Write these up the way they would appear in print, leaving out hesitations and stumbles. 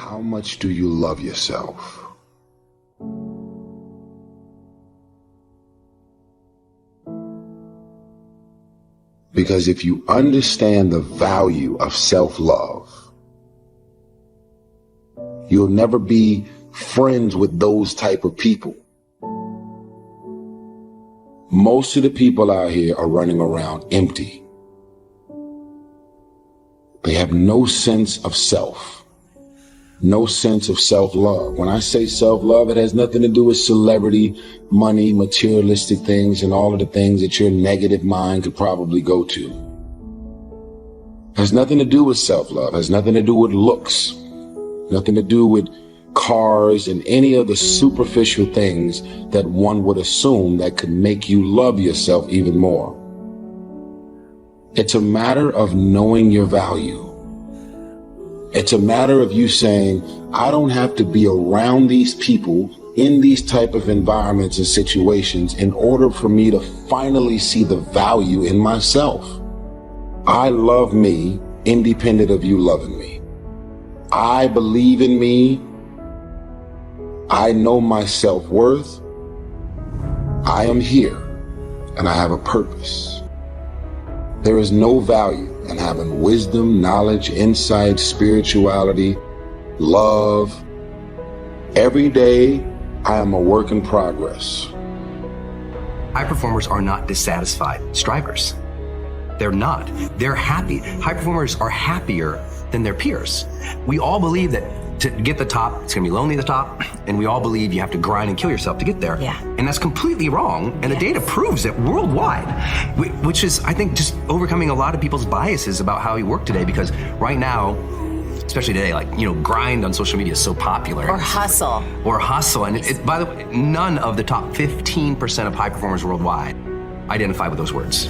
How much do you love yourself? Because if you understand the value of self-love, you'll never be friends with those type of people. Most of the people out here are running around empty. They have no sense of self, no sense of self-love. When I say self-love, it has nothing to do with celebrity, money, materialistic things, and all of the things that your negative mind could probably go to. It has nothing to do with self-love. It has nothing to do with looks, nothing to do with cars and any of the superficial things that one would assume that could make you love yourself even more. It's a matter of knowing your value. It's a matter of you saying, I don't have to be around these people in these type of environments and situations in order for me to finally see the value in myself. I love me independent of you loving me. I believe in me. I know my self-worth. I am here and I have a purpose. There is no value in having wisdom, knowledge, insight, spirituality, love. Every day, I am a work in progress. High performers are not dissatisfied strivers. They're not. They're happy. High performers are happier than their peers. We all believe that to get the top, it's gonna be lonely at the top, and we all believe you have to grind and kill yourself to get there. Yeah. And that's completely wrong, and the data proves it worldwide, which is, I think, just overcoming a lot of people's biases about how we work today, because right now, especially today, like, grind on social media is so popular. Or hustle. And by the way, none of the top 15% of high performers worldwide identify with those words.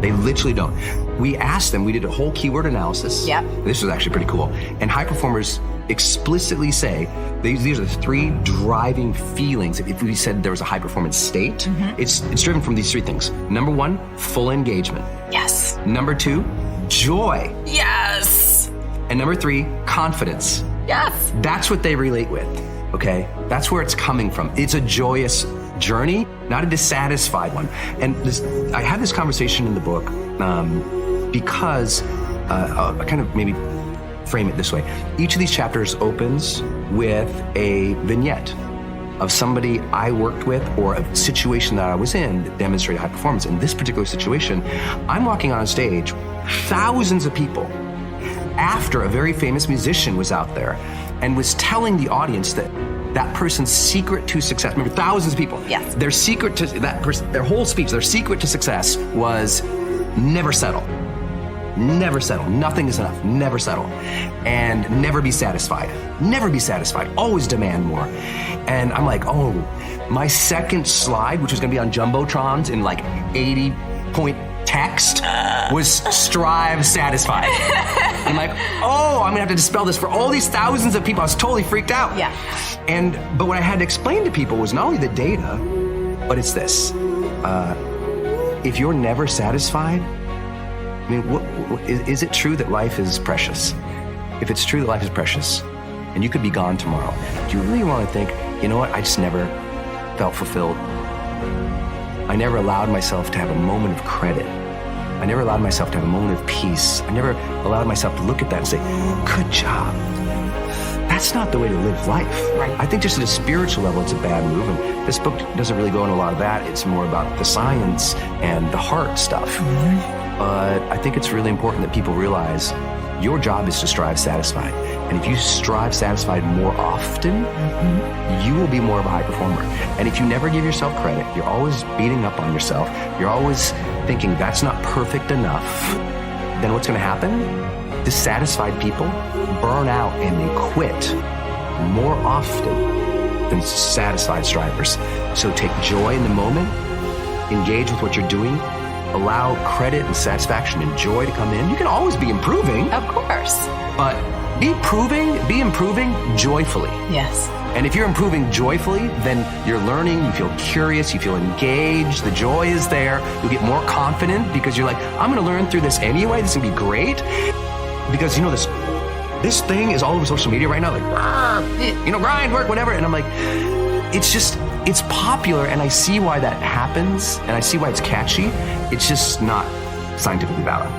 They literally don't. We asked them, we did a whole keyword analysis. Yep. This was actually pretty cool. And high performers explicitly say, these are the three driving feelings. If we said there was a high performance state, it's driven from these three things. Number one, full engagement. Yes. Number two, joy. Yes. And number three, confidence. Yes. That's what they relate with, okay? That's where it's coming from. It's a joyous journey, not a dissatisfied one. And I had this conversation in the book because I kind of maybe frame it this way. Each of these chapters opens with a vignette of somebody I worked with or a situation that I was in that demonstrated high performance. In this particular situation, I'm walking on a stage, thousands of people, after a very famous musician was out there and was telling the audience that person's secret to success, remember, thousands of people. Yes. Their secret to that person, their whole speech, their secret to success was never settle. Never settle. Nothing is enough. Never settle. And never be satisfied. Never be satisfied. Always demand more. And I'm like, oh, my second slide, which was gonna be on Jumbotrons in like 80-point text, was strive satisfied. I'm like, oh, I'm gonna have to dispel this for all these thousands of people. I was totally freaked out. Yeah. But what I had to explain to people was not only the data, but it's this. If you're never satisfied, I mean, is it true that life is precious? If it's true that life is precious, and you could be gone tomorrow, do you really want to think, you know what, I just never felt fulfilled? I never allowed myself to have a moment of credit. I never allowed myself to have a moment of peace. I never allowed myself to look at that and say, good job. That's not the way to live life. Right. I think just at a spiritual level, it's a bad move. And this book doesn't really go into a lot of that. It's more about the science and the heart stuff. But I think it's really important that people realize your job is to strive satisfied. And if you strive satisfied more often, you will be more of a high performer. And if you never give yourself credit, you're always beating up on yourself, you're always thinking that's not perfect enough, then what's gonna happen? Dissatisfied people burn out and they quit more often than satisfied strivers. So take joy in the moment, engage with what you're doing, allow credit and satisfaction and joy to come in. You can always be improving. Of course. But be improving joyfully. Yes. And if you're improving joyfully, then you're learning, you feel curious, you feel engaged, the joy is there, you'll get more confident because you're like, I'm gonna learn through this anyway, this is gonna be great. Because this thing is all over social media right now, like, grind, work, whatever. And I'm like, it's popular, and I see why that happens, and I see why it's catchy. It's just not scientifically valid.